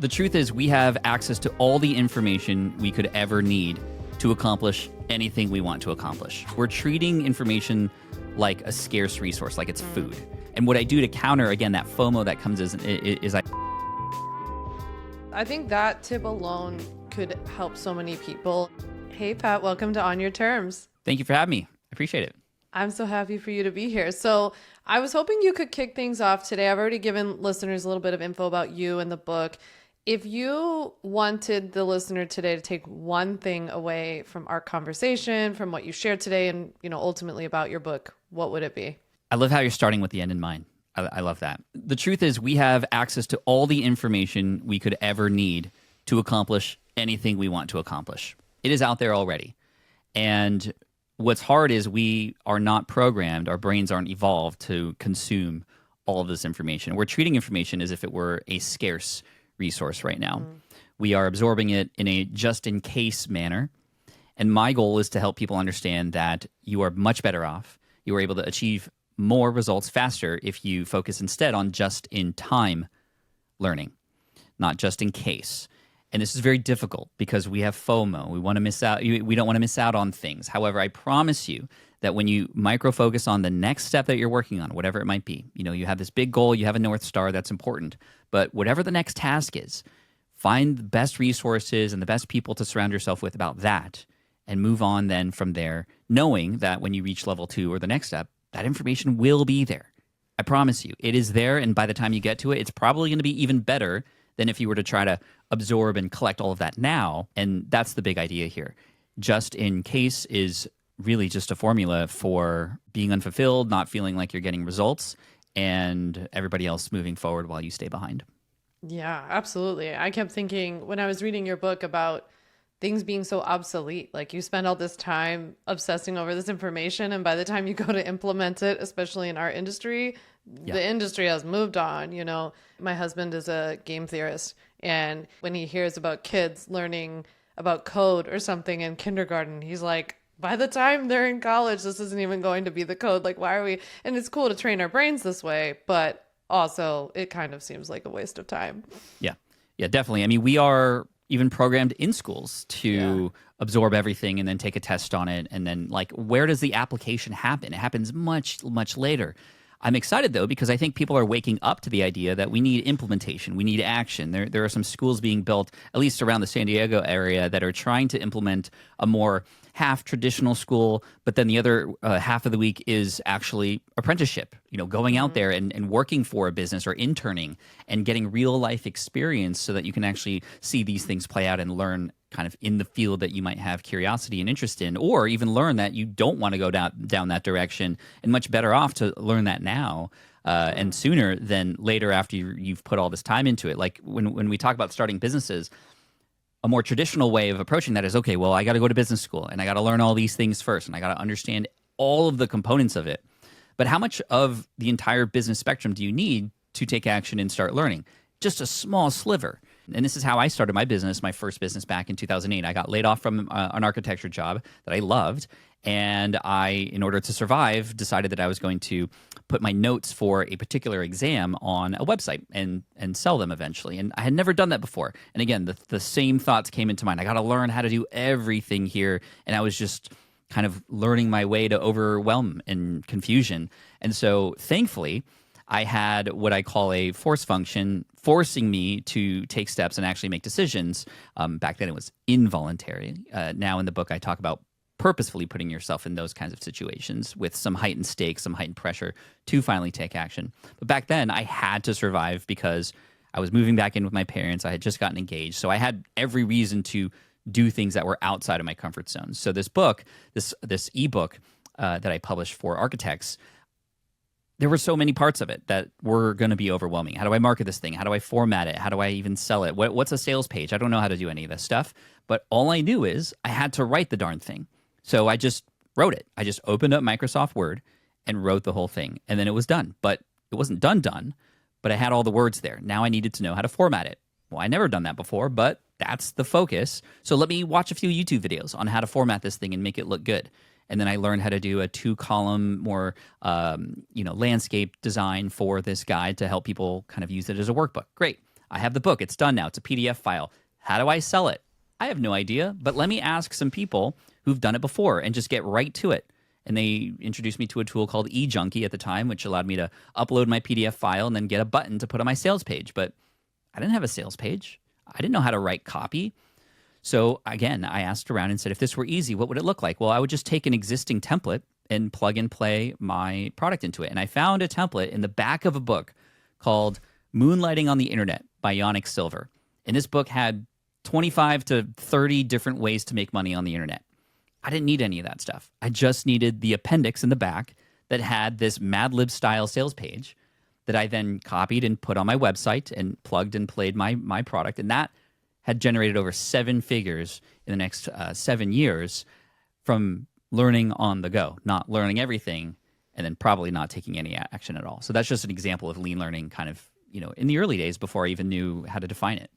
The truth is we have access to all the information we could ever need to accomplish anything we want to accomplish. We're treating information like a scarce resource, like it's food. And what I do to counter, again, that FOMO that comes is I think that tip alone could help so many people. Hey, Pat, welcome to On Your Terms. Thank you for having me. I appreciate it. I'm so happy for you to be here. So I was hoping you could kick things off today. I've already given listeners a little bit of info about you and the book. If you wanted the listener today to take one thing away from our conversation, from what you shared today, and ultimately about your book, what would it be? I love how you're starting with the end in mind. I love that. The truth is we have access to all the information we could ever need to accomplish anything we want to accomplish. It is out there already. And what's hard is we are not programmed, our brains aren't evolved to consume all of this information. We're treating information as if it were a scarce resource right now. We are absorbing it in a just-in-case manner. And my goal is to help people understand that you are much better off. You are able to achieve more results faster if you focus instead on just-in-time learning, not just in case. And this is very difficult because we have FOMO. We want to miss out. We don't want to miss out on things. However, I promise you that when you micro-focus on the next step that you're working on, whatever it might be, you have this big goal, you have a North Star, that's important. But whatever the next task is, find the best resources and the best people to surround yourself with about that and move on then from there, knowing that when you reach level 2 or the next step, that information will be there. I promise you, it is there, and by the time you get to it, it's probably going to be even better than if you were to try to absorb and collect all of that now, and that's the big idea here. Just in case is really just a formula for being unfulfilled, not feeling like you're getting results, and everybody else moving forward while you stay behind. Yeah, absolutely. I kept thinking when I was reading your book about things being so obsolete. Like you spend all this time obsessing over this information, and by the time you go to implement it, especially in our industry, the industry has moved on. My husband is a game theorist, and when he hears about kids learning about code or something in kindergarten, he's like, by the time they're in college, this isn't even going to be the code. Like, why are we? And it's cool to train our brains this way, but also it kind of seems like a waste of time. Yeah, definitely. I mean, we are even programmed in schools to absorb everything and then take a test on it. And then where does the application happen? It happens much, much later. I'm excited though, because I think people are waking up to the idea that we need implementation. We need action. There are some schools being built, at least around the San Diego area, that are trying to implement a more half traditional school, but then the other half of the week is actually apprenticeship, going out there and working for a business or interning and getting real life experience so that you can actually see these things play out and learn kind of in the field that you might have curiosity and interest in, or even learn that you don't want to go down that direction, and much better off to learn that now and sooner than later after you've put all this time into it. Like when we talk about starting businesses, a more traditional way of approaching that is, okay, well, I got to go to business school and I got to learn all these things first and I got to understand all of the components of it. But how much of the entire business spectrum do you need to take action and start learning? Just a small sliver. And this is how I started my business, my first business back in 2008. I got laid off from an architecture job that I loved. And I, in order to survive, decided that I was going to put my notes for a particular exam on a website and sell them eventually. And I had never done that before. And again, the same thoughts came into mind. I got to learn how to do everything here. And I was just kind of learning my way to overwhelm and confusion. And so thankfully, I had what I call a force function forcing me to take steps and actually make decisions. Back then it was involuntary. Now in the book I talk about purposefully putting yourself in those kinds of situations with some heightened stakes, some heightened pressure to finally take action. But back then I had to survive because I was moving back in with my parents. I had just gotten engaged. So I had every reason to do things that were outside of my comfort zone. So this book, this ebook that I published for architects, there were so many parts of it that were going to be overwhelming. How do I market this thing? How do I format it? How do I even sell it? What's a sales page? I don't know how to do any of this stuff. But all I knew is I had to write the darn thing. So I just wrote it. I just opened up Microsoft Word and wrote the whole thing. And then it was done. But it wasn't done, but I had all the words there. Now I needed to know how to format it. Well, I never done that before, but that's the focus. So let me watch a few YouTube videos on how to format this thing and make it look good. And then I learned how to do a 2-column, more landscape design for this guide to help people kind of use it as a workbook. Great. I have the book. It's done now. It's a PDF file. How do I sell it? I have no idea, but let me ask some people who've done it before and just get right to it. And they introduced me to a tool called eJunkie at the time, which allowed me to upload my PDF file and then get a button to put on my sales page. But I didn't have a sales page. I didn't know how to write copy. So again, I asked around and said, if this were easy, what would it look like? Well, I would just take an existing template and plug and play my product into it. And I found a template in the back of a book called Moonlighting on the Internet by Yannick Silver. And this book had 25 to 30 different ways to make money on the internet. I didn't need any of that stuff. I just needed the appendix in the back that had this Mad Lib style sales page that I then copied and put on my website and plugged and played my product. And that had generated over 7 figures in the next 7 years from learning on the go, not learning everything, and then probably not taking any action at all. So that's just an example of lean learning kind of, in the early days before I even knew how to define it.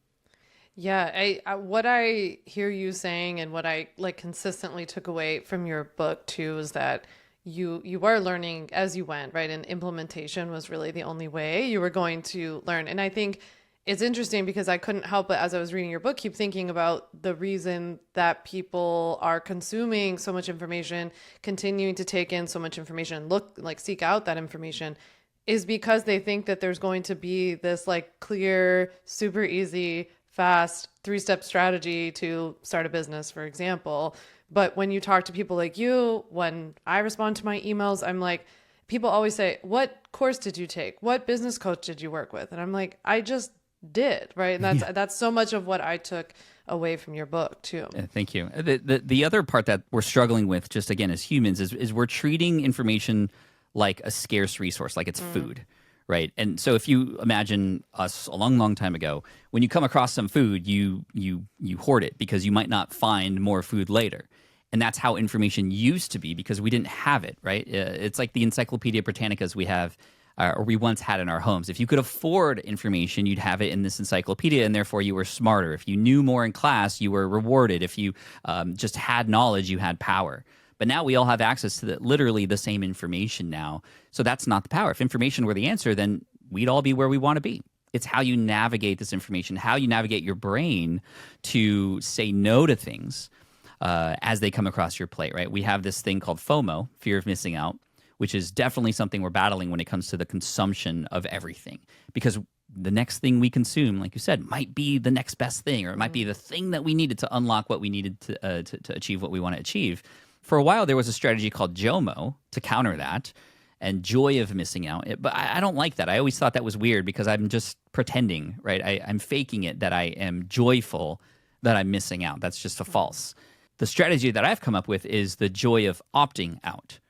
Yeah, what I hear you saying and what I consistently took away from your book too is that you are learning as you went, right? And implementation was really the only way you were going to learn. And I think it's interesting because I couldn't help but, as I was reading your book, keep thinking about the reason that people are consuming so much information, continuing to take in so much information, seek out that information, is because they think that there's going to be this clear, super easy, fast 3-step strategy to start a business, for example. But when you talk to people like you, when I respond to my emails, I'm like, people always say, what course did you take? What business coach did you work with? And I'm like, I just did, right? And that's so much of what I took away from your book too. Thank you. The other part that we're struggling with, just again as humans, is we're treating information like a scarce resource, like it's food. Right. And so if you imagine us a long, long time ago, when you come across some food, you hoard it because you might not find more food later. And that's how information used to be because we didn't have it. Right. It's like the Encyclopedia Britannicas we have or we once had in our homes. If you could afford information, you'd have it in this encyclopedia, and therefore you were smarter. If you knew more in class, you were rewarded. If you just had knowledge, you had power. But now we all have access to literally the same information now. So that's not the power. If information were the answer, then we'd all be where we want to be. It's how you navigate this information, how you navigate your brain to say no to things as they come across your plate, right? We have this thing called FOMO, fear of missing out, which is definitely something we're battling when it comes to the consumption of everything. Because the next thing we consume, like you said, might be the next best thing, or it might be the thing that we needed to unlock what we needed to achieve what we want to achieve. For a while, there was a strategy called JOMO to counter that, and joy of missing out. But I don't like that. I always thought that was weird because I'm just pretending, right? I'm faking it that I am joyful that I'm missing out. That's just a false. The strategy that I've come up with is the joy of opting out.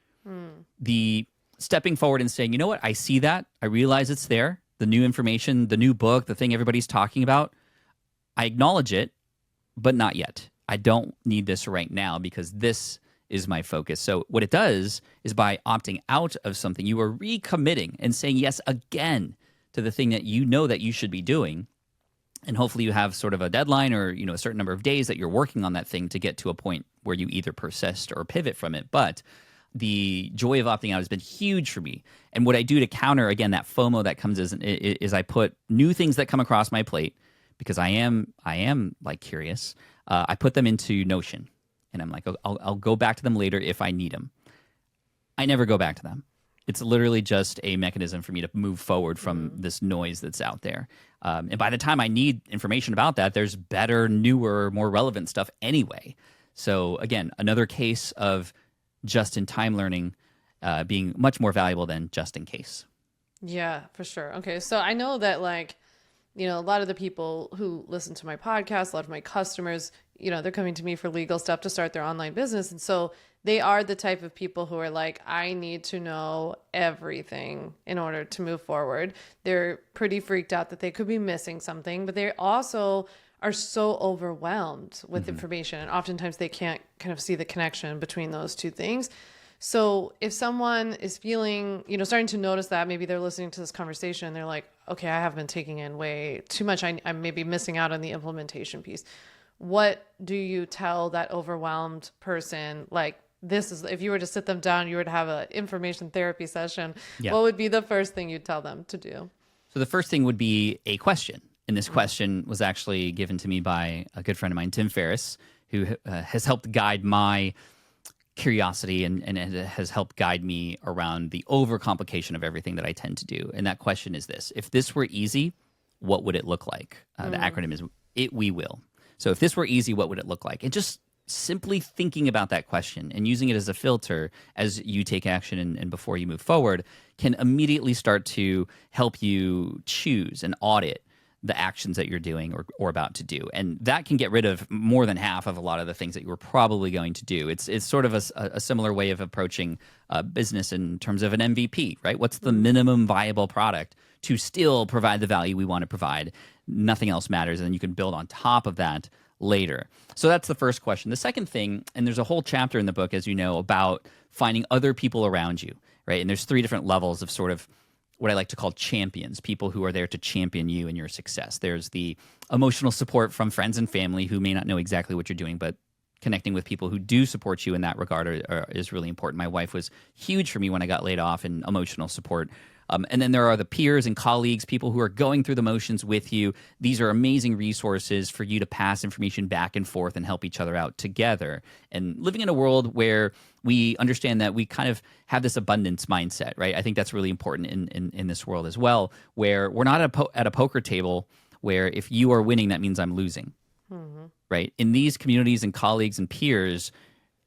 The stepping forward and saying, you know what? I see that. I realize it's there. The new information, the new book, the thing everybody's talking about. I acknowledge it, but not yet. I don't need this right now because this is my focus. So what it does is by opting out of something, you are recommitting and saying yes again to the thing that you know that you should be doing. And hopefully you have sort of a deadline or a certain number of days that you're working on that thing to get to a point where you either persist or pivot from it. But the joy of opting out has been huge for me. And what I do to counter, again, that FOMO that comes is I put new things that come across my plate because I am curious. I put them into Notion. And I'm like, I'll go back to them later if I need them. I never go back to them. It's literally just a mechanism for me to move forward from this noise that's out there. And by the time I need information about that, there's better, newer, more relevant stuff anyway. So again, another case of just-in-time learning being much more valuable than just in case. Yeah, for sure. Okay, so I know that a lot of the people who listen to my podcast, a lot of my customers, they're coming to me for legal stuff to start their online business. And so they are the type of people who are like, I need to know everything in order to move forward. They're pretty freaked out that they could be missing something, but they also are so overwhelmed with information. And oftentimes they can't kind of see the connection between those two things. So if someone is feeling, starting to notice that, maybe they're listening to this conversation, they're like, okay, I have been taking in way too much. I'm maybe missing out on the implementation piece. What do you tell that overwhelmed person? This is, if you were to sit them down, you were to have an information therapy session. Yeah. What would be the first thing you'd tell them to do? So the first thing would be a question. And this question was actually given to me by a good friend of mine, Tim Ferriss, who has helped guide my curiosity and it has helped guide me around the overcomplication of everything that I tend to do. And that question is this: if this were easy, what would it look like? The acronym is IT We Will. So if this were easy, what would it look like? And just simply thinking about that question and using it as a filter as you take action and before you move forward can immediately start to help you choose and audit the actions that you're doing or about to do. And that can get rid of more than half of a lot of the things that you were probably going to do. It's sort of a similar way of approaching business in terms of an MVP, right? What's the minimum viable product to still provide the value we want to provide? Nothing else matters, and then you can build on top of that later. So that's the first question. The second thing, and there's a whole chapter in the book, as you know, about finding other people around you, right? And there's 3 different levels of sort of what I like to call champions, people who are there to champion you and your success. There's the emotional support from friends and family who may not know exactly what you're doing, but connecting with people who do support you in that regard is really important. My wife was huge for me when I got laid off in emotional support. And then there are the peers and colleagues, people who are going through the motions with you. These are amazing resources for you to pass information back and forth and help each other out together. And living in a world where we understand that we kind of have this abundance mindset, right? I think that's really important in this world as well, where we're not at a poker table where if you are winning, that means I'm losing, right? In these communities and colleagues and peers,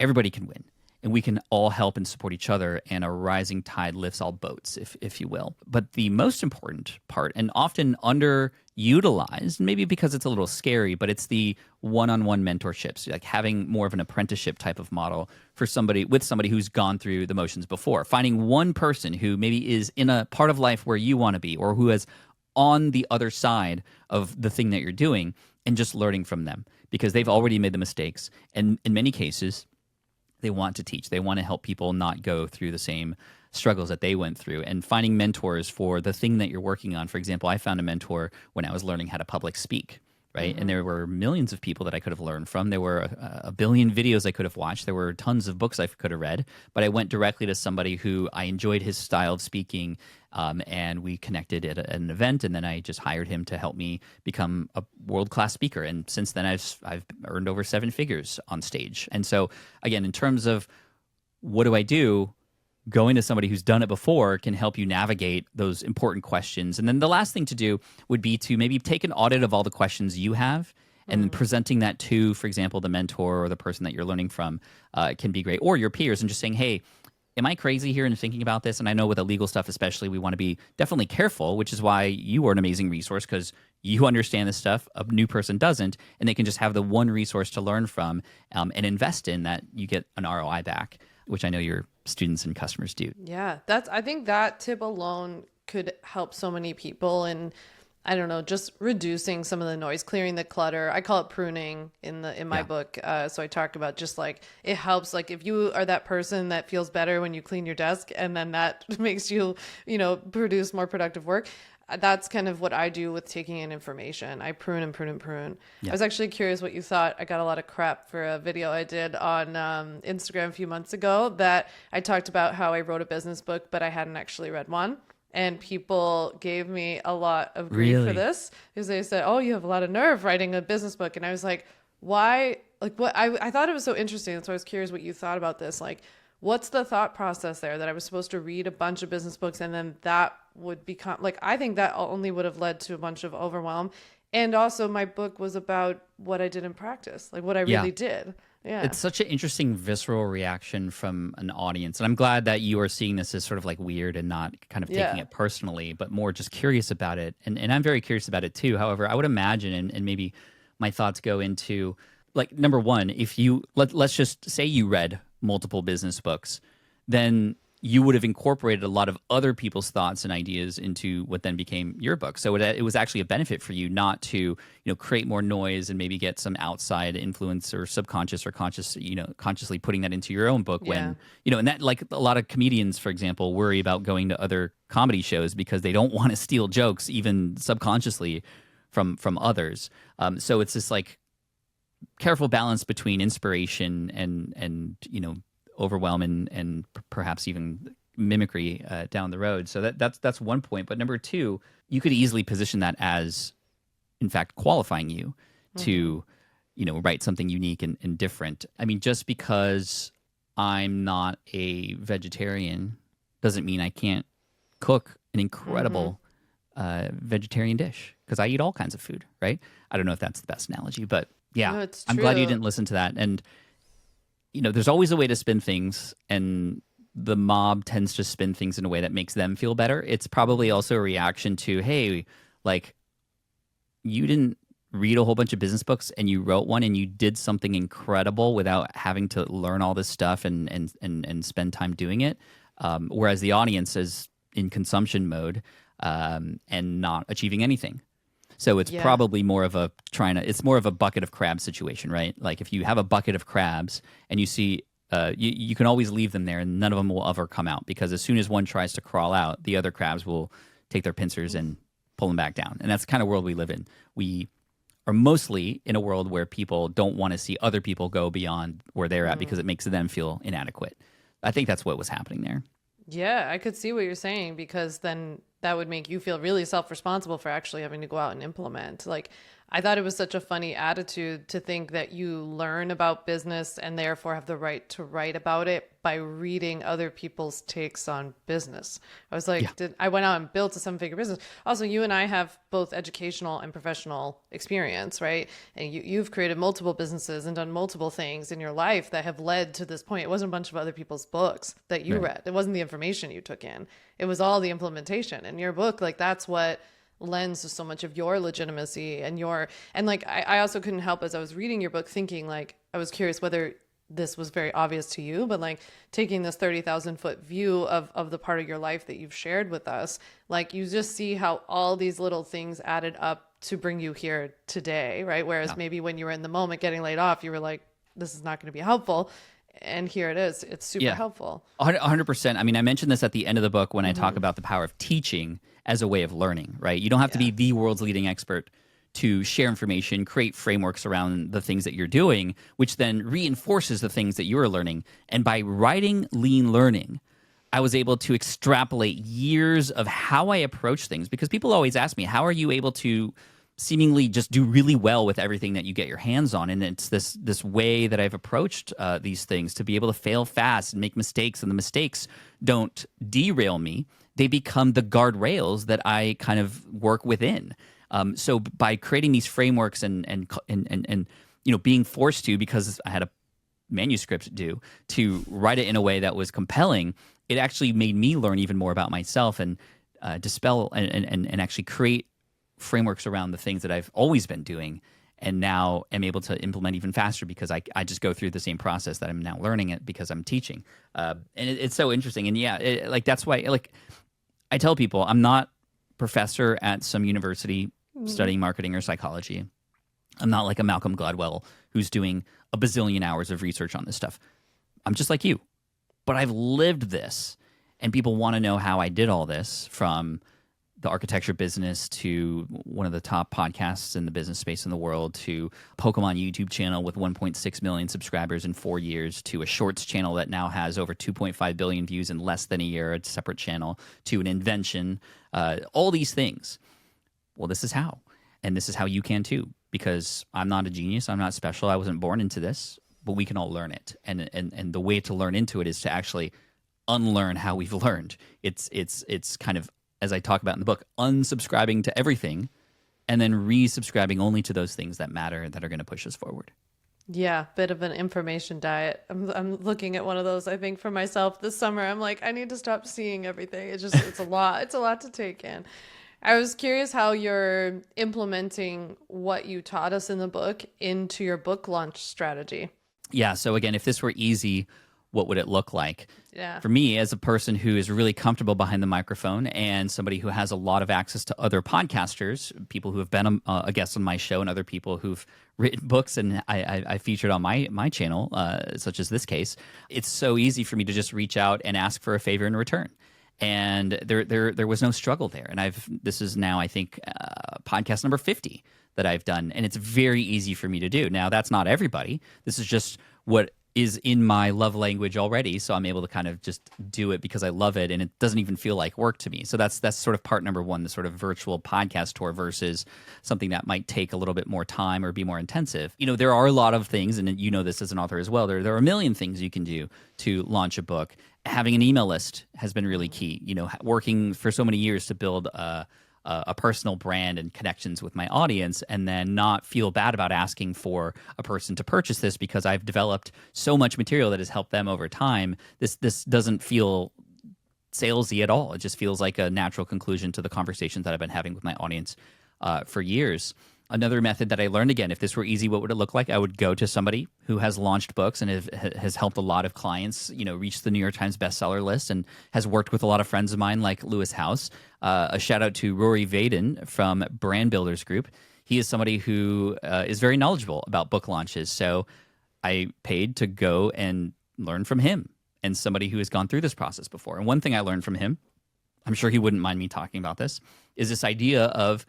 everybody can win. And we can all help and support each other, and a rising tide lifts all boats, if you will. But the most important part, and often underutilized, maybe because it's a little scary, but it's the one-on-one mentorships, like having more of an apprenticeship type of model for somebody who's gone through the motions before. Finding one person who maybe is in a part of life where you want to be, or who is on the other side of the thing that you're doing, and just learning from them because they've already made the mistakes. And in many cases, they want to teach. They want to help people not go through the same struggles that they went through, and finding mentors for the thing that you're working on. For example, I found a mentor when I was learning how to public speak, right? And there were millions of people that I could have learned from. There were a billion videos I could have watched. There were tons of books I could have read, but I went directly to somebody who I enjoyed his style of speaking, and we connected at an event, and then I just hired him to help me become a world-class speaker. And since then, I've earned over 7 figures on stage. And so, again, in terms of what do I do, going to somebody who's done it before can help you navigate those important questions. And then the last thing to do would be to maybe take an audit of all the questions you have, and then presenting that to, for example, the mentor or the person that you're learning from can be great, or your peers, and just saying, hey, am I crazy here in thinking about this? And I know with the legal stuff especially, we want to be definitely careful, which is why you are an amazing resource, because you understand this stuff, a new person doesn't, and they can just have the one resource to learn from and invest in that you get an ROI back, which I know your students and customers do. Yeah, I think that tip alone could help so many people in, I don't know, just reducing some of the noise, clearing the clutter. I call it pruning in my book. So I talk about just like it helps, like if you are that person that feels better when you clean your desk, and then that makes you, produce more productive work. That's kind of what I do with taking in information. I prune and prune and prune. Yeah. I was actually curious what you thought. I got a lot of crap for a video I did on Instagram a few months ago that I talked about how I wrote a business book, but I hadn't actually read one. And people gave me a lot of grief for this because they said, oh, you have a lot of nerve writing a business book. And I was like, why? Like, what? I thought it was so interesting. So I was curious what you thought about this. Like, what's the thought process there that I was supposed to read a bunch of business books and then that would become, like, I think that only would have led to a bunch of overwhelm. And also my book was about what I did in practice, like what I really did. Yeah. It's such an interesting visceral reaction from an audience. And I'm glad that you are seeing this as sort of like weird and not kind of taking it personally, but more just curious about it. And I'm very curious about it too. However, I would imagine, and maybe my thoughts go into, like, number one, if you, let's just say you read multiple business books, then you would have incorporated a lot of other people's thoughts and ideas into what then became your book. So it was actually a benefit for you not to, create more noise and maybe get some outside influence or subconscious or conscious, consciously putting that into your own book when, and that, like, a lot of comedians, for example, worry about going to other comedy shows because they don't want to steal jokes, even subconsciously, from others. So it's this, like, careful balance between inspiration and overwhelm and perhaps even mimicry down the road. So that's one point. But number two, you could easily position that as in fact qualifying you to, write something unique and different. I mean, just because I'm not a vegetarian doesn't mean I can't cook an incredible vegetarian dish, because I eat all kinds of food, right? I don't know if that's the best analogy, but yeah, No, it's I'm glad you true. didn't listen to that. And, there's always a way to spin things, and the mob tends to spin things in a way that makes them feel better. It's probably also a reaction to, hey, like, you didn't read a whole bunch of business books and you wrote one and you did something incredible without having to learn all this stuff and spend time doing it. Whereas the audience is in consumption mode and not achieving anything. So it's Yeah. probably more of a it's more of a bucket of crabs situation, right? Like if you have a bucket of crabs and you see, you can always leave them there and none of them will ever come out, because as soon as one tries to crawl out, the other crabs will take their pincers and pull them back down. And that's the kind of world we live in. We are mostly in a world where people don't want to see other people go beyond where they're at because it makes them feel inadequate. I think that's what was happening there. Yeah, I could see what you're saying, because then that would make you feel really self-responsible for actually having to go out and implement. Like, I thought it was such a funny attitude to think that you learn about business and therefore have the right to write about it by reading other people's takes on business. I was like, I went out and built a seven-figure business. Also, you and I have both educational and professional experience, right? And you've created multiple businesses and done multiple things in your life that have led to this point. It wasn't a bunch of other people's books that you read. It wasn't the information you took in. It was all the implementation. And your book, like, that's what lends to so much of your legitimacy and like, I also couldn't help, as I was reading your book, thinking, like, I was curious whether this was very obvious to you, but like taking this 30,000 foot view of the part of your life that you've shared with us, like, you just see how all these little things added up to bring you here today, right? Whereas maybe when you were in the moment getting laid off, you were like, this is not going to be helpful. And here it is. It's super helpful. 100%. I mean, I mentioned this at the end of the book when I talk about the power of teaching as a way of learning, right? You don't have to be the world's leading expert to share information, create frameworks around the things that you're doing, which then reinforces the things that you're learning. And by writing Lean Learning, I was able to extrapolate years of how I approach things, because people always ask me, how are you able to seemingly just do really well with everything that you get your hands on? And it's this way that I've approached these things, to be able to fail fast and make mistakes, and the mistakes don't derail me. They become the guardrails that I kind of work within. So by creating these frameworks and being forced to, because I had a manuscript due, to write it in a way that was compelling, it actually made me learn even more about myself and dispel and actually create frameworks around the things that I've always been doing, and now am able to implement even faster, because I just go through the same process that I'm now learning it because I'm teaching. And it's so interesting. And that's why, like, I tell people I'm not professor at some university studying marketing or psychology. I'm not like a Malcolm Gladwell who's doing a bazillion hours of research on this stuff. I'm just like you, but I've lived this, and people want to know how I did all this, from the architecture business to one of the top podcasts in the business space in the world, to Pokémon YouTube channel with 1.6 million subscribers in 4 years, to a shorts channel that now has over 2.5 billion views in less than a year, a separate channel, to an invention, all these things. Well, this is how. And this is how you can too, because I'm not a genius. I'm not special. I wasn't born into this, but we can all learn it. And the way to learn into it is to actually unlearn how we've learned. It's kind of, as I talk about in the book, unsubscribing to everything and then resubscribing only to those things that matter, that are going to push us forward. Yeah, bit of an information diet. I'm looking at one of those, I think, for myself this summer. I'm like, I need to stop seeing everything. It's a lot. It's a lot to take in. I was curious how you're implementing what you taught us in the book into your book launch strategy. Yeah, so again, if this were easy, what would it look like? Yeah. For me, as a person who is really comfortable behind the microphone, and somebody who has a lot of access to other podcasters, people who have been a guest on my show, and other people who've written books and I featured on my channel, such as this case, it's so easy for me to just reach out and ask for a favor in return. And there was no struggle there. And this is now, I think, podcast number 50 that I've done, and it's very easy for me to do. Now, that's not everybody. This is just what is in my love language already, so I'm able to kind of just do it because I love it, and it doesn't even feel like work to me. So that's sort of part number one, the sort of virtual podcast tour versus something that might take a little bit more time or be more intensive. There are a lot of things, and you know this as an author as well. There are a million things you can do to launch a book. Having an email list has been really key. Working for so many years to build a personal brand and connections with my audience, and then not feel bad about asking for a person to purchase this because I've developed so much material that has helped them over time. This doesn't feel salesy at all. It just feels like a natural conclusion to the conversations that I've been having with my audience for years. Another method that I learned, again, if this were easy, what would it look like? I would go to somebody who has launched books and has helped a lot of clients, reach the New York Times bestseller list, and has worked with a lot of friends of mine like Lewis House. A shout out to Rory Vaden from Brand Builders Group. He is somebody who is very knowledgeable about book launches. So I paid to go and learn from him, and somebody who has gone through this process before. And one thing I learned from him, I'm sure he wouldn't mind me talking about this, is this idea of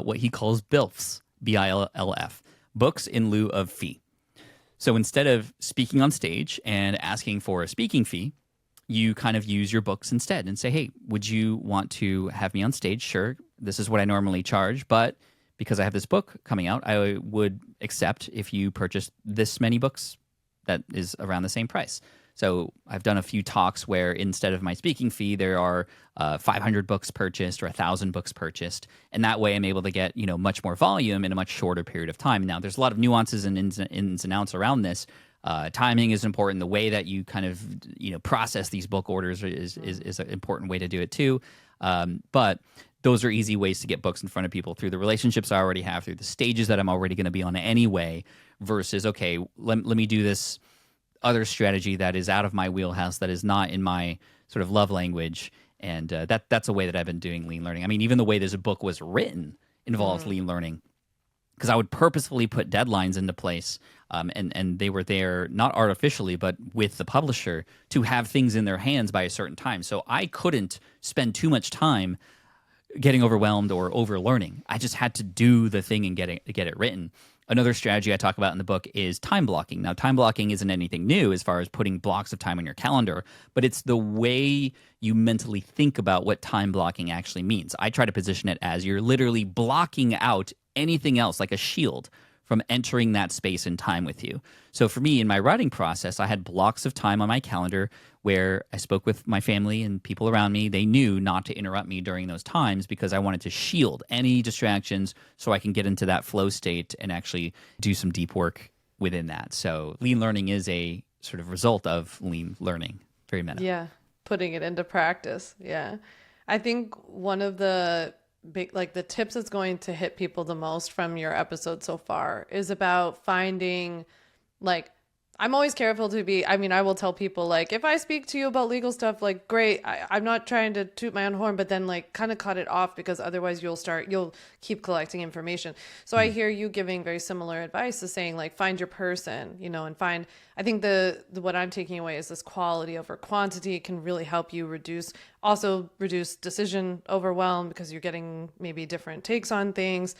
what he calls BILFs, BILF, books in lieu of fee. So instead of speaking on stage and asking for a speaking fee, you kind of use your books instead and say, hey, would you want to have me on stage? Sure, this is what I normally charge, but because I have this book coming out, I would accept if you purchase this many books that is around the same price. So I've done a few talks where instead of my speaking fee, there are 500 books purchased or 1,000 books purchased. And that way I'm able to get, much more volume in a much shorter period of time. Now, there's a lot of nuances and ins and outs around this. Timing is important. The way that you kind of, process these book orders is an important way to do it too. But those are easy ways to get books in front of people through the relationships I already have, through the stages that I'm already going to be on anyway, versus, okay, let me do this other strategy that is out of my wheelhouse, that is not in my sort of love language. And that's a way that I've been doing lean learning. I mean, even the way this book was written involves lean learning, because I would purposefully put deadlines into place, and they were there not artificially, but with the publisher, to have things in their hands by a certain time. So I couldn't spend too much time getting overwhelmed or overlearning. I just had to do the thing and get it written. Another strategy I talk about in the book is time blocking. Now, time blocking isn't anything new as far as putting blocks of time on your calendar, but it's the way you mentally think about what time blocking actually means. I try to position it as you're literally blocking out anything else, like a shield, from entering that space and time with you. So for me, in my writing process, I had blocks of time on my calendar where I spoke with my family and people around me. They knew not to interrupt me during those times because I wanted to shield any distractions so I can get into that flow state and actually do some deep work within that. So lean learning is a sort of result of lean learning. Very meta. Yeah, putting it into practice. Yeah. I think one of the big, like the tips that's going to hit people the most from your episode so far is about finding, like, I'm always careful to be, I will tell people, like, if I speak to you about legal stuff, like, great, I'm not trying to toot my own horn, but then like kind of cut it off, because otherwise you'll keep collecting information. So I hear you giving very similar advice, is saying, like, find your person, and find, I think the what I'm taking away is this quality over quantity can really help you reduce decision overwhelm, because you're getting maybe different takes on things.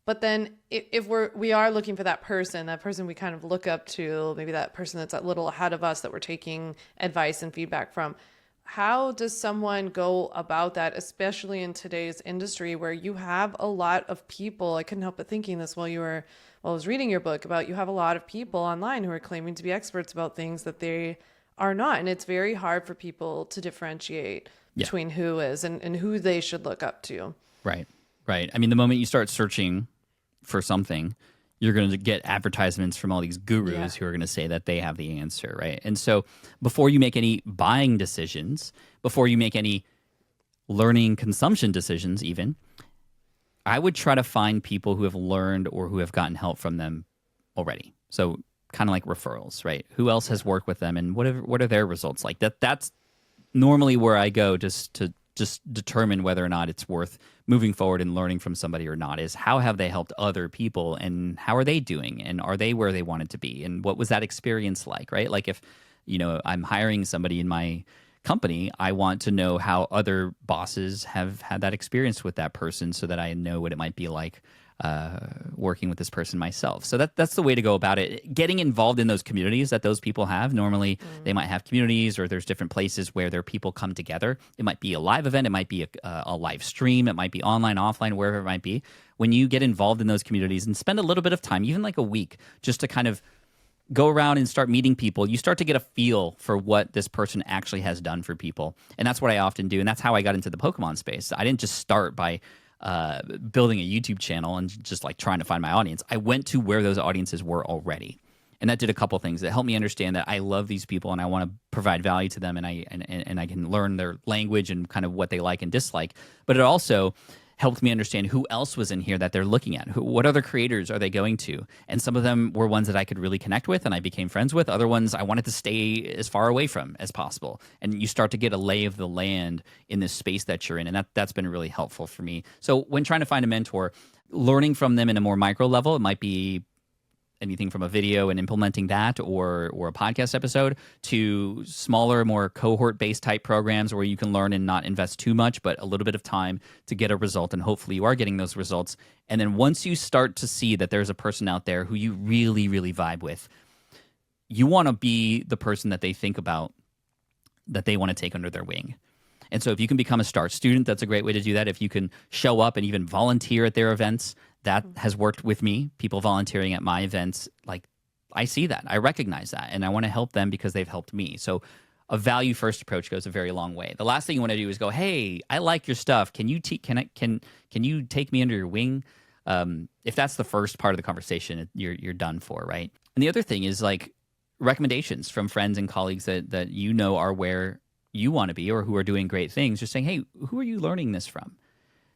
But then if we are looking for that person we kind of look up to, maybe that person that's a little ahead of us that we're taking advice and feedback from, how does someone go about that, especially in today's industry where you have a lot of people? I couldn't help but thinking this while I was reading your book, about you have a lot of people online who are claiming to be experts about things that they are not. And it's very hard for people to differentiate between who is and who they should look up to. Right. I mean, the moment you start searching for something, you're going to get advertisements from all these gurus who are going to say that they have the answer, right? And so before you make any buying decisions, before you make any learning consumption decisions even, I would try to find people who have learned or who have gotten help from them already. So kind of like referrals, right? Who else has worked with them, and what are their results like? That's normally where I go just to determine whether or not it's worth moving forward and learning from somebody or not, is how have they helped other people, and how are they doing, and are they where they wanted to be, and what was that experience like, right? Like if, I'm hiring somebody in my company, I want to know how other bosses have had that experience with that person, so that I know what it might be like working with this person myself. So that's the way to go about it. Getting involved in those communities that those people have. Normally, they might have communities, or there's different places where their people come together. It might be a live event. It might be a live stream. It might be online, offline, wherever it might be. When you get involved in those communities and spend a little bit of time, even like a week, just to kind of go around and start meeting people, you start to get a feel for what this person actually has done for people. And that's what I often do. And that's how I got into the Pokemon space. I didn't just start by building a YouTube channel and just like trying to find my audience. I went to where those audiences were already. And that did a couple things. It helped me understand that I love these people and I want to provide value to them, and I can learn their language and kind of what they like and dislike. But it also helped me understand who else was in here that they're looking at. What other creators are they going to? And some of them were ones that I could really connect with and I became friends with. Other ones I wanted to stay as far away from as possible. And you start to get a lay of the land in this space that you're in. And that's been really helpful for me. So when trying to find a mentor, learning from them in a more micro level, it might be anything from a video and implementing that, or a podcast episode, to smaller, more cohort-based type programs where you can learn and not invest too much, but a little bit of time to get a result, and hopefully you are getting those results. And then once you start to see that there's a person out there who you really, really vibe with, you want to be the person that they think about, that they want to take under their wing. And so if you can become a START student, that's a great way to do that. If you can show up and even volunteer at their events, that has worked with me. People volunteering at my events, like, I see that. I recognize that. And I want to help them because they've helped me. So a value-first approach goes a very long way. The last thing you want to do is go, hey, I like your stuff. Can you can you take me under your wing? If that's the first part of the conversation, you're done for, right? And the other thing is like recommendations from friends and colleagues that you know are where you want to be or who are doing great things. Just saying, hey, who are you learning this from?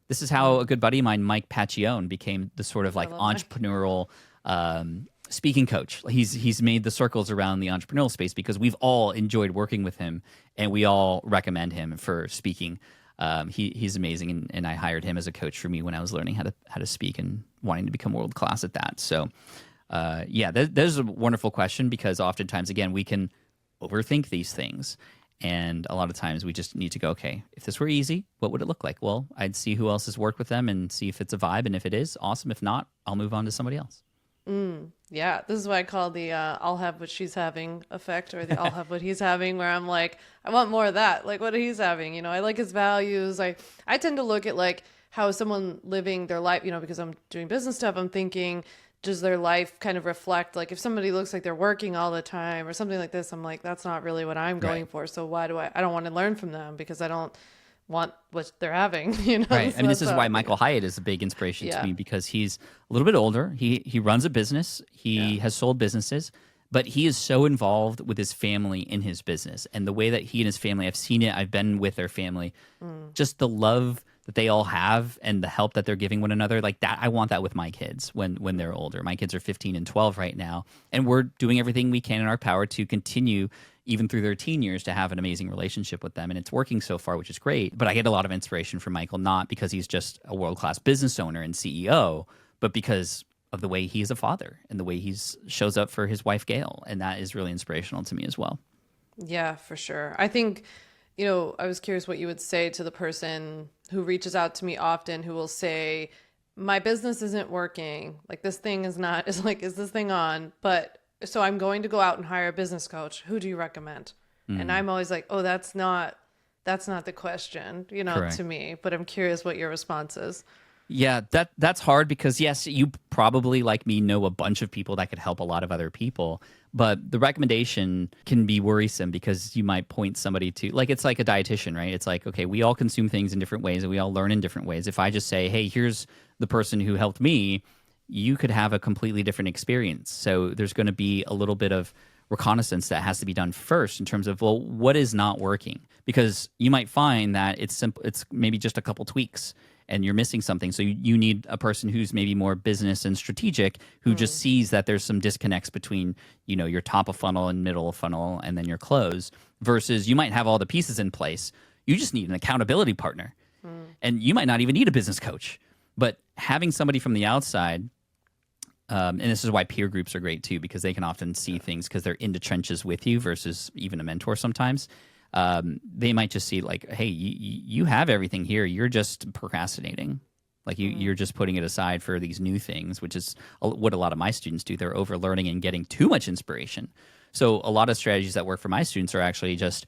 This is how a good buddy of mine, Mike Pacchione, became the sort of like entrepreneurial speaking coach. He's made the circles around the entrepreneurial space because we've all enjoyed working with him, and we all recommend him for speaking. He's amazing, and I hired him as a coach for me when I was learning how to speak and wanting to become world class at that. So, there's a wonderful question, because oftentimes, again, we can overthink these things. And a lot of times we just need to go, okay, if this were easy, what would it look like? Well, I'd see who else has worked with them and see if it's a vibe. And if it is, awesome. If not, I'll move on to somebody else. Yeah, this is what I call the I'll have what she's having effect, or the I'll have what he's having, where I'm like, I want more of that. Like what he's having, I like his values. I tend to look at like how someone living their life, because I'm doing business stuff, I'm thinking, does their life kind of reflect, like if somebody looks like they're working all the time or something like this, I'm like, that's not really what I'm going for. So why do I don't want to learn from them because I don't want what they're having, Right. So I mean, this is why Michael Hyatt is a big inspiration to me, because he's a little bit older. He runs a business. He has sold businesses, but he is so involved with his family in his business. And the way that he and his family, I've seen it, I've been with their family, just the love that they all have and the help that they're giving one another, like that. I want that with my kids when they're older. My kids are 15 and 12 right now, and we're doing everything we can in our power to continue even through their teen years to have an amazing relationship with them. And it's working so far, which is great. But I get a lot of inspiration from Michael, not because he's just a world-class business owner and CEO, but because of the way he's a father and the way he shows up for his wife, Gail. And that is really inspirational to me as well. Yeah, for sure. I think, I was curious what you would say to the person who reaches out to me often, who will say, my business isn't working. Like this thing is this thing on? But so I'm going to go out and hire a business coach. Who do you recommend? And I'm always like, oh, that's not the question, Correct. to me, but I'm curious what your response is. Yeah, that's hard, because yes, you probably, like me, know a bunch of people that could help a lot of other people, but the recommendation can be worrisome because you might point somebody to, like, it's like a dietitian, right? It's like, okay, we all consume things in different ways and we all learn in different ways. If I just say, hey, here's the person who helped me, you could have a completely different experience. So there's going to be a little bit of reconnaissance that has to be done first in terms of, well, what is not working? Because you might find that it's simple, it's maybe just a couple tweaks and you're missing something. So you need a person who's maybe more business and strategic, who just sees that there's some disconnects between, your top of funnel and middle of funnel and then your close, versus you might have all the pieces in place. You just need an accountability partner. And you might not even need a business coach, but having somebody from the outside, and this is why peer groups are great too, because they can often see things because they're in the trenches with you versus even a mentor sometimes. They might just see like, hey, you have everything here. You're just procrastinating. Like you're just putting it aside for these new things, which is what a lot of my students do. They're overlearning and getting too much inspiration. So a lot of strategies that work for my students are actually just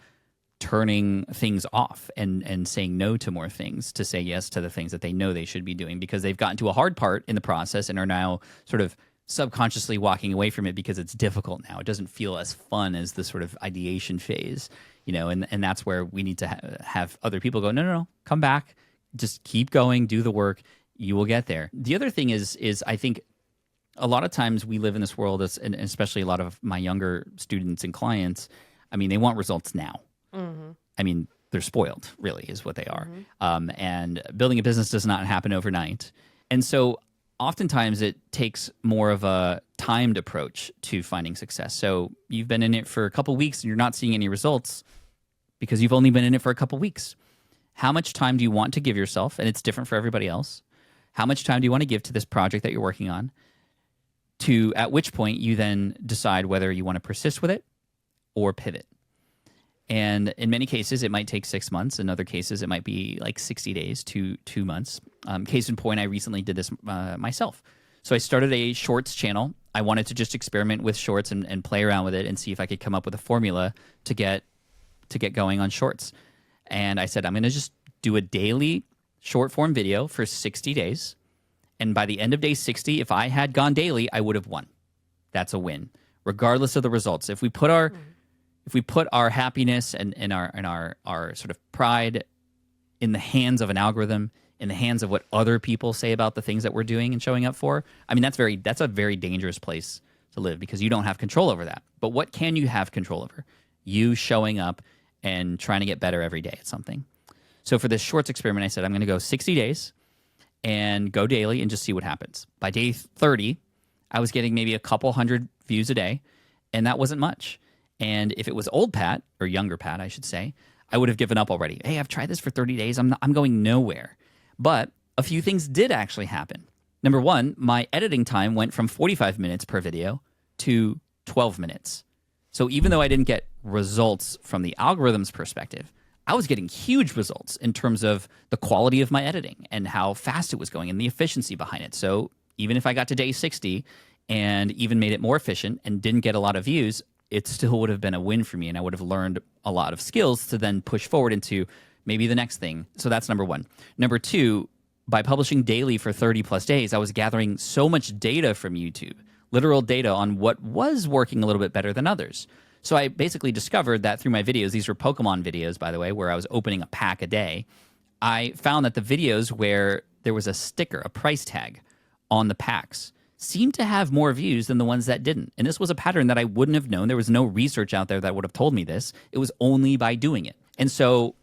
turning things off and saying no to more things to say yes to the things that they know they should be doing, because they've gotten to a hard part in the process and are now sort of subconsciously walking away from it because it's difficult now. It doesn't feel as fun as the sort of ideation phase, and that's where we need to have other people go, no, come back. Just keep going, do the work, you will get there. The other thing is I think a lot of times we live in this world, and especially a lot of my younger students and clients, I mean, they want results now. Mm-hmm. I mean, they're spoiled, really, is what they are. Mm-hmm. And building a business does not happen overnight. And so oftentimes it takes more of a timed approach to finding success. So you've been in it for a couple weeks and you're not seeing any results because you've only been in it for a couple weeks. How much time do you want to give yourself? And it's different for everybody else. How much time do you want to give to this project that you're working on? At which point you then decide whether you want to persist with it or pivot. And in many cases, it might take 6 months. In other cases, it might be like 60 days to 2 months. Case in point, I recently did this myself. So I started a shorts channel. I wanted to just experiment with shorts and play around with it and see if I could come up with a formula to get going on shorts. And I said, I'm going to just do a daily short form video for 60 days. And by the end of day 60, if I had gone daily, I would have won. That's a win, regardless of the results. If we put our happiness and our sort of pride in the hands of an algorithm, in the hands of what other people say about the things that we're doing and showing up for, I mean, that's a very dangerous place to live, because you don't have control over that. But what can you have control over? You showing up and trying to get better every day at something. So for this shorts experiment, I said, I'm going to go 60 days and go daily and just see what happens. By day 30, I was getting maybe a couple hundred views a day, and that wasn't much. And if it was old Pat, or younger Pat, I should say, I would have given up already. Hey, I've tried this for 30 days. I'm going nowhere. But a few things did actually happen. Number one, my editing time went from 45 minutes per video to 12 minutes. So even though I didn't get results from the algorithm's perspective, I was getting huge results in terms of the quality of my editing and how fast it was going and the efficiency behind it. So even if I got to day 60 and even made it more efficient and didn't get a lot of views, it still would have been a win for me, and I would have learned a lot of skills to then push forward into maybe the next thing. So that's number one. Number two, by publishing daily for 30 plus days, I was gathering so much data from YouTube, literal data on what was working a little bit better than others. So I basically discovered that through my videos, these were Pokémon videos, by the way, where I was opening a pack a day. I found that the videos where there was a sticker, a price tag on the packs, seemed to have more views than the ones that didn't. And this was a pattern that I wouldn't have known. There was no research out there that would have told me this. It was only by doing it. And so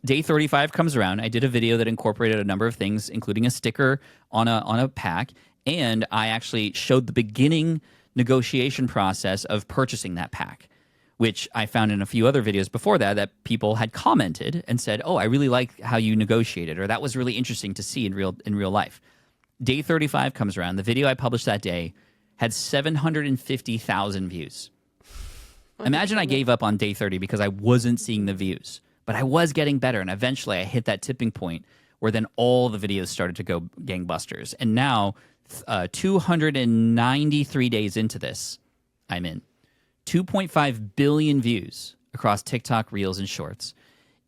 day 35 comes around. I did a video that incorporated a number of things, including a sticker on a pack. And I actually showed the beginning negotiation process of purchasing that pack, which I found in a few other videos before that people had commented and said, oh, I really like how you negotiated, or that was really interesting to see in real life. Day 35 comes around. The video I published that day had 750,000 views. Imagine I gave up on day 30 because I wasn't seeing the views, but I was getting better. And eventually I hit that tipping point where then all the videos started to go gangbusters. And now 293 days into this, I'm in 2.5 billion views across TikTok, Reels, and Shorts.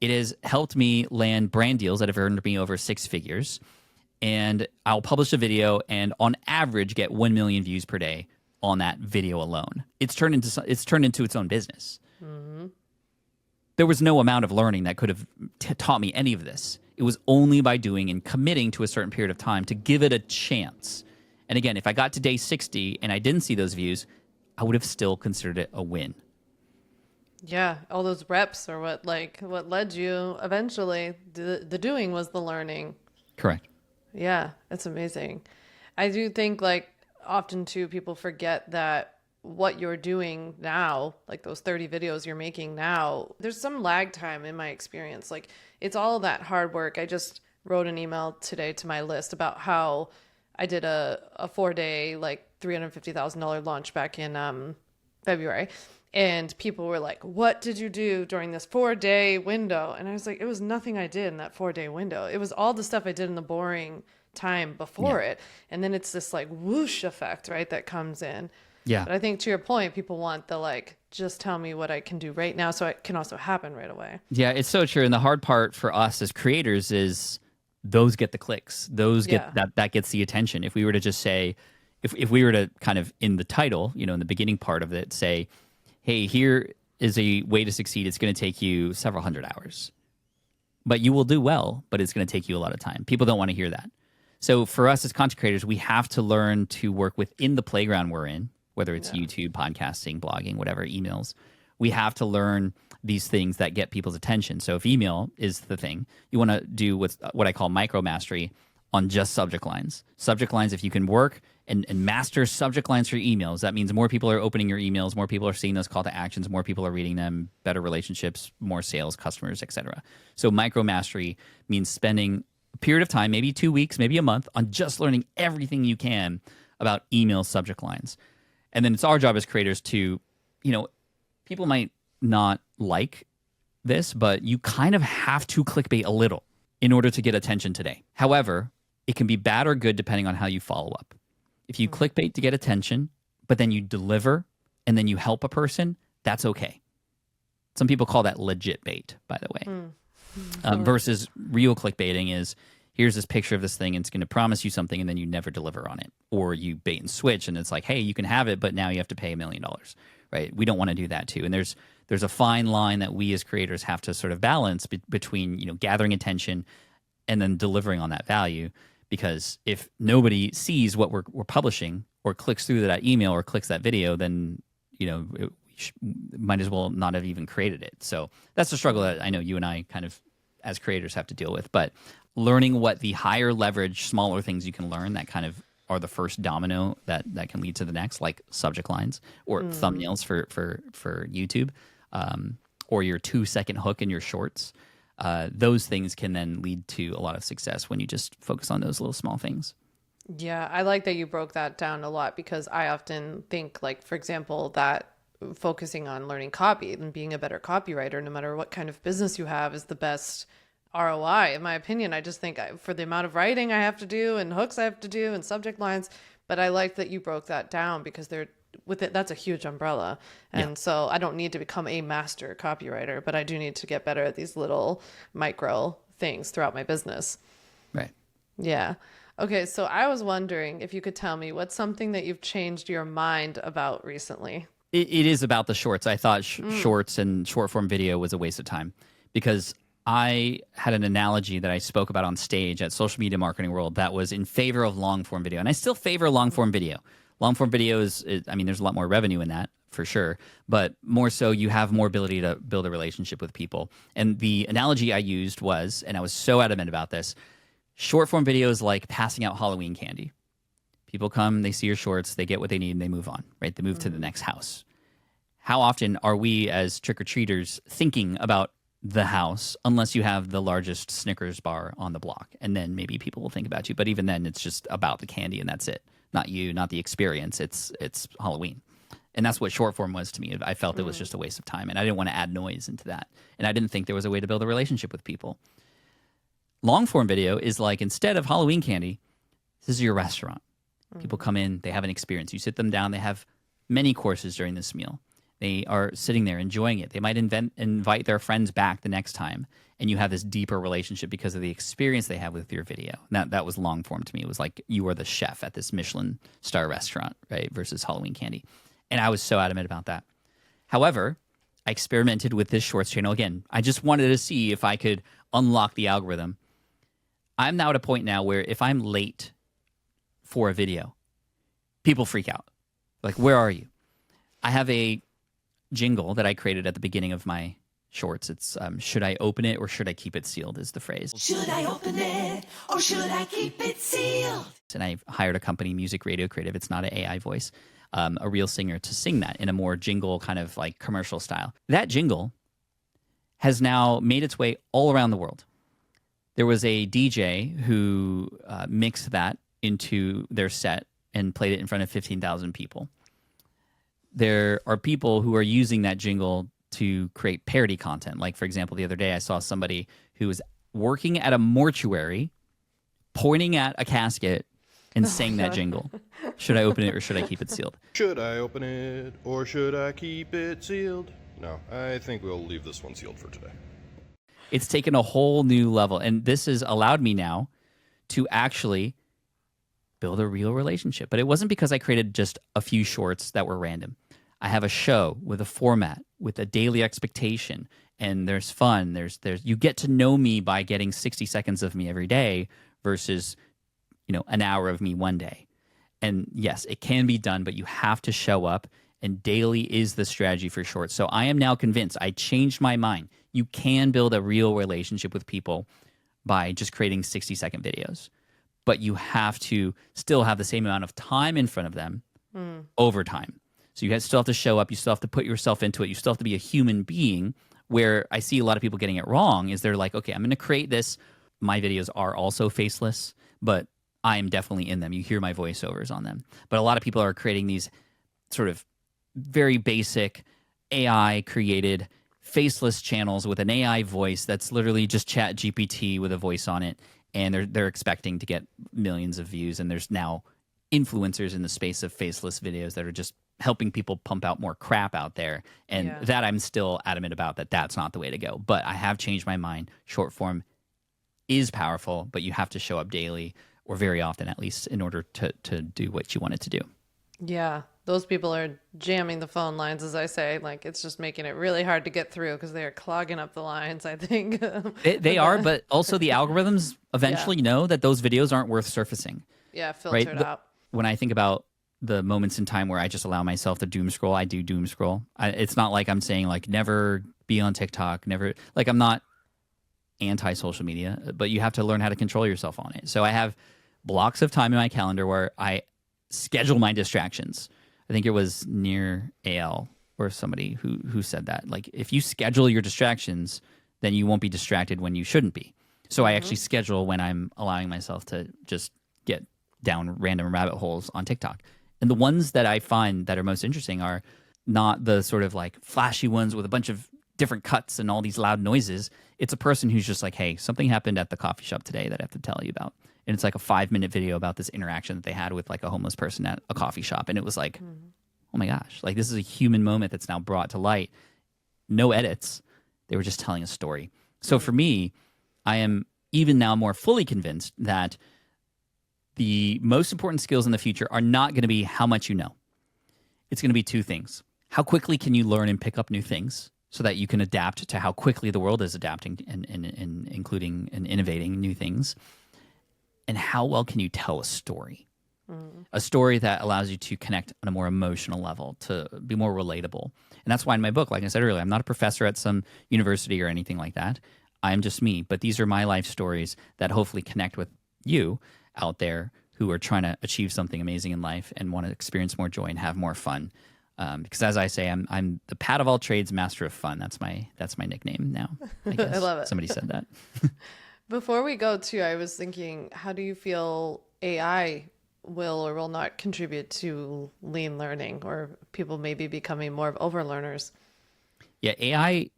It has helped me land brand deals that have earned me over 6 figures. And I'll publish a video and on average get 1 million views per day on that video alone. It's turned into its own business. Mm-hmm. There was no amount of learning that could have taught me any of this. It was only by doing and committing to a certain period of time to give it a chance. And again, if I got to day 60 and I didn't see those views, I would have still considered it a win. Yeah, all those reps are what led you eventually. The doing was the learning. Correct. Yeah, it's amazing. I do think often too, people forget that what you're doing now, like those 30 videos you're making now, there's some lag time in my experience. It's all that hard work. I just wrote an email today to my list about how I did a 4-day, $350,000 launch back in February. And people were like, what did you do during this 4-day window? And I was like, it was nothing I did in that 4-day window. It was all the stuff I did in the boring time before it. And then it's this like whoosh effect, right, that comes in. Yeah. But I think to your point, people want the like, just tell me what I can do right now so it can also happen right away. Yeah, it's so true. And the hard part for us as creators is those get the clicks. Those get that gets the attention. If we were to just say, if we were to kind of in the title, you know, in the beginning part of it, say, hey, here is a way to succeed. It's going to take you several hundred hours, but you will do well, but it's going to take you a lot of time. People don't want to hear that. So for us as content creators, we have to learn to work within the playground we're in, whether it's YouTube, podcasting, blogging, whatever, emails. We have to learn these things that get people's attention. So if email is the thing, you want to do what I call micro mastery on just subject lines. Subject lines, if you can work and master subject lines for your emails, that means more people are opening your emails, more people are seeing those call to actions, more people are reading them, better relationships, more sales, customers, etc. So micro mastery means spending a period of time, maybe 2 weeks, maybe a month, on just learning everything you can about email subject lines. And then it's our job as creators to, you know, people might not like this, but you kind of have to clickbait a little in order to get attention today. However, it can be bad or good depending on how you follow up. If you clickbait to get attention, but then you deliver and then you help a person, that's okay. Some people call that legit bait, by the way. Versus real clickbaiting is, here's this picture of this thing and it's going to promise you something and then you never deliver on it. Or you bait and switch and it's like, hey, you can have it, but now you have to pay $1 million, right? We don't want to do that too. And there's a fine line that we as creators have to sort of balance between, you know, gathering attention and then delivering on that value. Because if nobody sees what we're publishing or clicks through that email or clicks that video, then, you know, might as well not have even created it. So that's the struggle that I know you and I kind of as creators have to deal with. But learning what the higher leverage, smaller things you can learn that kind of are the first domino that can lead to the next, like subject lines or thumbnails for YouTube, or your 2-second hook in your shorts. Those things can then lead to a lot of success when you just focus on those little small things. Yeah, I like that you broke that down a lot, because I often think, like, for example, that focusing on learning copy and being a better copywriter, no matter what kind of business you have, is the best ROI. In my opinion, I just think for the amount of writing I have to do and hooks I have to do and subject lines, but I like that you broke that down, because that's a huge umbrella. And so I don't need to become a master copywriter, but I do need to get better at these little micro things throughout my business. Right. Yeah. Okay. So I was wondering if you could tell me what's something that you've changed your mind about recently. It is about the shorts. I thought shorts and short form video was a waste of time, because I had an analogy that I spoke about on stage at Social Media Marketing World that was in favor of long form video. And I still favor long form video. Long form video is, I mean, there's a lot more revenue in that for sure, but more so you have more ability to build a relationship with people. And the analogy I used was, and I was so adamant about this, short form video is like passing out Halloween candy. People come, they see your shorts, they get what they need, and they move on, right? They move to the next house. How often are we as trick-or-treaters thinking about the house, unless you have the largest Snickers bar on the block? And then maybe people will think about you. But even then, it's just about the candy, and that's it. Not you, not the experience. It's Halloween. And that's what short form was to me. I felt it was just a waste of time, and I didn't want to add noise into that. And I didn't think there was a way to build a relationship with people. Long form video is like, instead of Halloween candy, this is your restaurant. People come in, they have an experience. You sit them down, they have many courses during this meal. They are sitting there enjoying it. They might invite their friends back the next time, and you have this deeper relationship because of the experience they have with your video. That was long form to me. It was like you were the chef at this Michelin star restaurant, right, versus Halloween candy. And I was so adamant about that. However, I experimented with this shorts channel again. I just wanted to see if I could unlock the algorithm. I'm now at a point now where if I'm late for a video, people freak out. Like, where are you? I have a jingle that I created at the beginning of my shorts. It's should I open it or should I keep it sealed is the phrase. Should I open it or should I keep it sealed? And I hired a company, Music Radio Creative. It's not an AI voice, a real singer to sing that in a more jingle kind of like commercial style. That jingle has now made its way all around the world. There was a DJ who mixed that into their set and played it in front of 15,000 people. There are people who are using that jingle to create parody content. Like, for example, the other day I saw somebody who was working at a mortuary pointing at a casket and saying that jingle. Should I open it or should I keep it sealed? Should I open it or should I keep it sealed? No, I think we'll leave this one sealed for today. It's taken a whole new level. And this has allowed me now to actually build a real relationship. But it wasn't because I created just a few shorts that were random. I have a show with a format, with a daily expectation, and there's fun. There's you get to know me by getting 60 seconds of me every day versus, an hour of me one day. And yes, it can be done, but you have to show up, and daily is the strategy for shorts. So I am now convinced. I changed my mind. You can build a real relationship with people by just creating 60-second videos. But you have to still have the same amount of time in front of them over time. So you still have to show up. You still have to put yourself into it. You still have to be a human being. Where I see a lot of people getting it wrong is they're like, okay, I'm going to create this. My videos are also faceless, but I am definitely in them. You hear my voiceovers on them. But a lot of people are creating these sort of very basic AI-created faceless channels with an AI voice that's literally just Chat GPT with a voice on it. And they're expecting to get millions of views, and there's now influencers in the space of faceless videos that are just helping people pump out more crap out there. And that I'm still adamant about that's not the way to go. But I have changed my mind. Short form is powerful, but you have to show up daily or very often at least in order to do what you want it to do. Yeah, those people are jamming the phone lines, as I say. Like, it's just making it really hard to get through because they are clogging up the lines, I think. They are, but also the algorithms eventually know that those videos aren't worth surfacing. Yeah, filtered out. When I think about the moments in time where I just allow myself to doom scroll, I do doom scroll. It's not like I'm saying, like, never be on TikTok, never. Like, I'm not anti-social media, but you have to learn how to control yourself on it. So I have blocks of time in my calendar where I schedule my distractions. I think it was near AL or somebody who said that. Like, if you schedule your distractions, then you won't be distracted when you shouldn't be. So I actually schedule when I'm allowing myself to just get down random rabbit holes on TikTok. And the ones that I find that are most interesting are not the sort of like flashy ones with a bunch of different cuts and all these loud noises. It's a person who's just like, hey, something happened at the coffee shop today that I have to tell you about. And it's like a 5-minute video about this interaction that they had with like a homeless person at a coffee shop. And it was like, oh my gosh, like this is a human moment that's now brought to light. No edits. They were just telling a story. So for me, I am even now more fully convinced that the most important skills in the future are not going to be how much you know. It's going to be two things. How quickly can you learn and pick up new things so that you can adapt to how quickly the world is adapting and including and innovating new things? And how well can you tell a story? A story that allows you to connect on a more emotional level, to be more relatable. And that's why in my book, like I said earlier, I'm not a professor at some university or anything like that. I'm just me. But these are my life stories that hopefully connect with you out there who are trying to achieve something amazing in life and want to experience more joy and have more fun. Because as I say, I'm the Pat of all trades, master of fun. That's my nickname now. I guess. I love it. Somebody said that. Before we go to, I was thinking, how do you feel AI will or will not contribute to lean learning, or people maybe becoming more of overlearners? Yeah, AI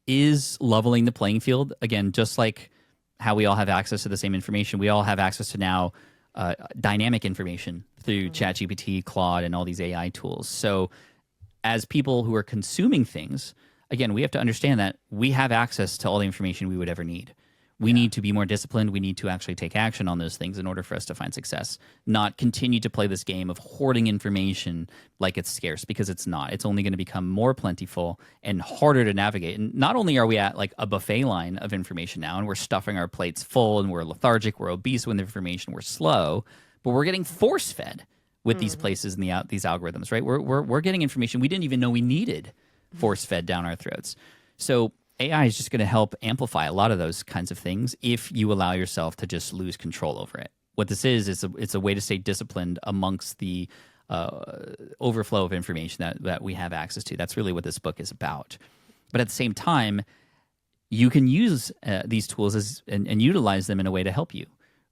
is leveling the playing field. Again, just like how we all have access to the same information, we all have access to now dynamic information through ChatGPT, Claude, and all these AI tools. So as people who are consuming things, again, we have to understand that we have access to all the information we would ever need. We need to be more disciplined. We need to actually take action on those things in order for us to find success, not continue to play this game of hoarding information like it's scarce, because it's not. It's only going to become more plentiful and harder to navigate. And not only are we at like a buffet line of information now, and we're stuffing our plates full and we're lethargic, we're obese with information, we're slow, but we're getting force-fed with these places and these algorithms, right? We're getting information we didn't even know we needed force-fed down our throats. So AI is just going to help amplify a lot of those kinds of things if you allow yourself to just lose control over it. What this is it's a way to stay disciplined amongst the overflow of information that we have access to. That's really what this book is about. But at the same time, you can use these tools and utilize them in a way to help you,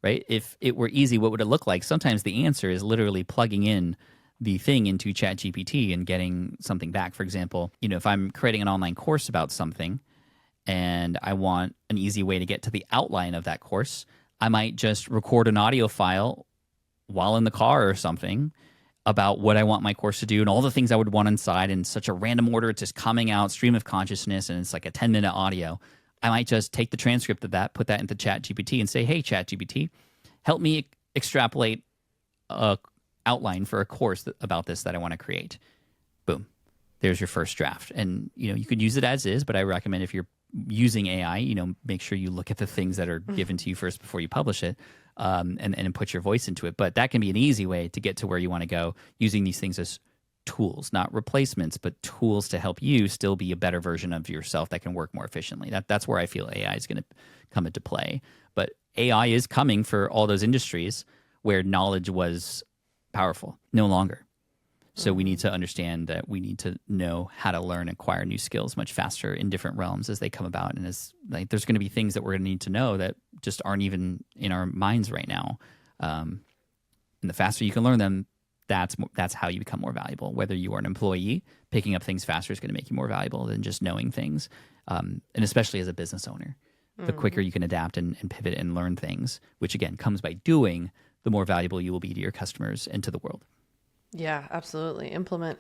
right? If it were easy, what would it look like? Sometimes the answer is literally plugging in the thing into ChatGPT and getting something back. For example, if I'm creating an online course about something and I want an easy way to get to the outline of that course, I might just record an audio file while in the car or something about what I want my course to do and all the things I would want inside in such a random order. It's just coming out, stream of consciousness, and it's like a 10-minute audio. I might just take the transcript of that, put that into ChatGPT and say, hey, ChatGPT, help me extrapolate a outline for a course about this that I want to create. Boom. There's your first draft. And, you could use it as is, but I recommend if you're using AI, make sure you look at the things that are given to you first before you publish it, and put your voice into it. But that can be an easy way to get to where you want to go, using these things as tools, not replacements, but tools to help you still be a better version of yourself that can work more efficiently. That's where I feel AI is going to come into play. But AI is coming for all those industries where knowledge was powerful, no longer. So we need to understand that we need to know how to learn and acquire new skills much faster in different realms as they come about. And as like, there's going to be things that we're going to need to know that just aren't even in our minds right now. And the faster you can learn them, that's how you become more valuable. Whether you are an employee, picking up things faster is going to make you more valuable than just knowing things. And especially as a business owner, the quicker you can adapt and pivot and learn things, which again comes by doing, the more valuable you will be to your customers and to the world. Yeah, absolutely. Implement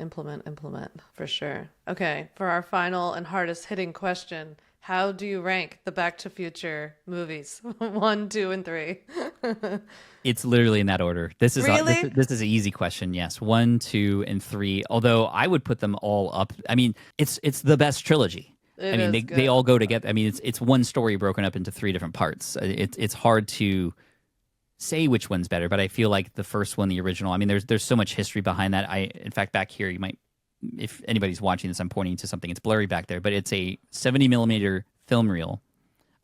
for sure. Okay, for our final and hardest hitting question, how do you rank the Back to Future movies? 1, 2, and 3. It's literally in that order. This is Really? this is an easy question. Yes, 1, 2, and 3. Although I would put them all up. I mean, it's the best trilogy. They all go together. I mean, it's one story broken up into 3 different parts. It's hard to say which one's better, but I feel like the first one, the original, I mean, there's so much history behind that. In fact, back here, you might, if anybody's watching this, I'm pointing to something. It's blurry back there, but it's a 70 millimeter film reel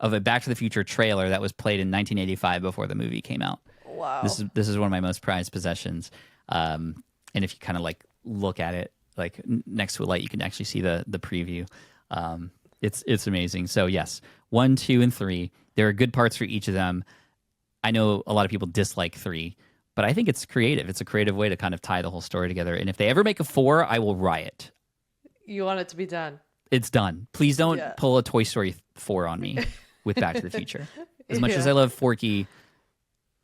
of a Back to the Future trailer that was played in 1985 before the movie came out. Wow. This is one of my most prized possessions. And if you kind of like look at it, like next to a light, you can actually see the preview. It's amazing. So yes, 1, 2, and 3. There are good parts for each of them. I know a lot of people dislike 3, but I think it's creative. It's a creative way to kind of tie the whole story together. And if they ever make a 4, I will riot. You want it to be done. It's done. Please don't pull a Toy Story 4 on me with Back to the Future. As much as I love Forky,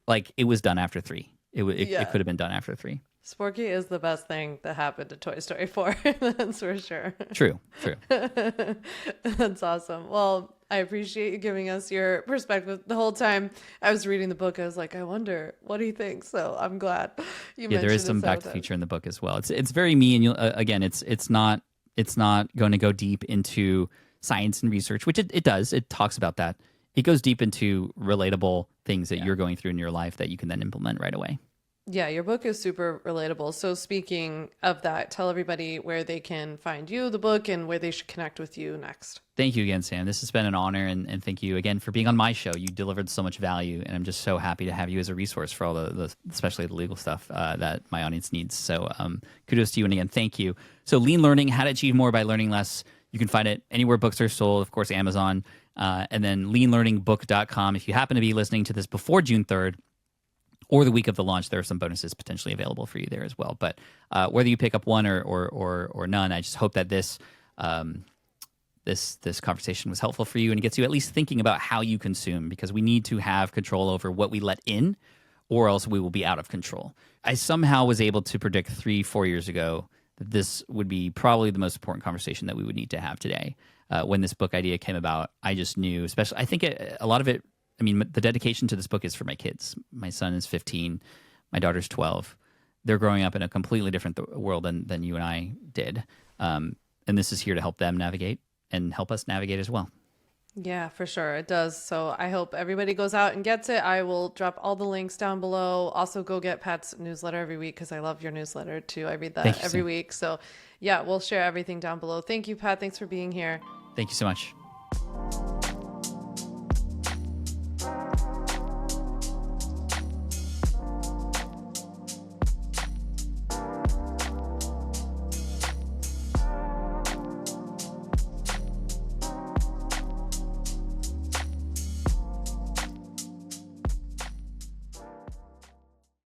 like it was done after 3. It could have been done after 3. Sporky is the best thing that happened to Toy Story 4. That's for sure. True. That's awesome. Well, I appreciate you giving us your perspective. The whole time I was reading the book, I was like, I wonder what he thinks. So I'm glad you mentioned it. Yeah, there is some Back to the Future in the book as well. It's very me, and you'll, again, it's not going to go deep into science and research, which it does. It talks about that. It goes deep into relatable things that you're going through in your life that you can then implement right away. Yeah, your book is super relatable. So speaking of that, tell everybody where they can find you, the book, and where they should connect with you next. Thank you again, Sam. This has been an honor, and thank you again for being on my show. You delivered so much value, and I'm just so happy to have you as a resource for all the especially the legal stuff that my audience needs. So kudos to you, and again, thank you. So Lean Learning, How to Achieve More by Learning Less. You can find it anywhere books are sold, of course, Amazon, and then leanlearningbook.com. If you happen to be listening to this before June 3rd, or the week of the launch, there are some bonuses potentially available for you there as well. But whether you pick up one or none, I just hope that this conversation was helpful for you and gets you at least thinking about how you consume, because we need to have control over what we let in, or else we will be out of control. I somehow was able to predict 3-4 years ago that this would be probably the most important conversation that we would need to have today. When this book idea came about, I just knew, especially, I think a lot of it, I mean, the dedication to this book is for my kids. My son is 15. My daughter's 12. They're growing up in a completely different world than you and I did. And this is here to help them navigate and help us navigate as well. Yeah, for sure. It does. So I hope everybody goes out and gets it. I will drop all the links down below. Also, go get Pat's newsletter every week, because I love your newsletter too. I read that every week. So yeah, we'll share everything down below. Thank you, Pat. Thanks for being here. Thank you so much.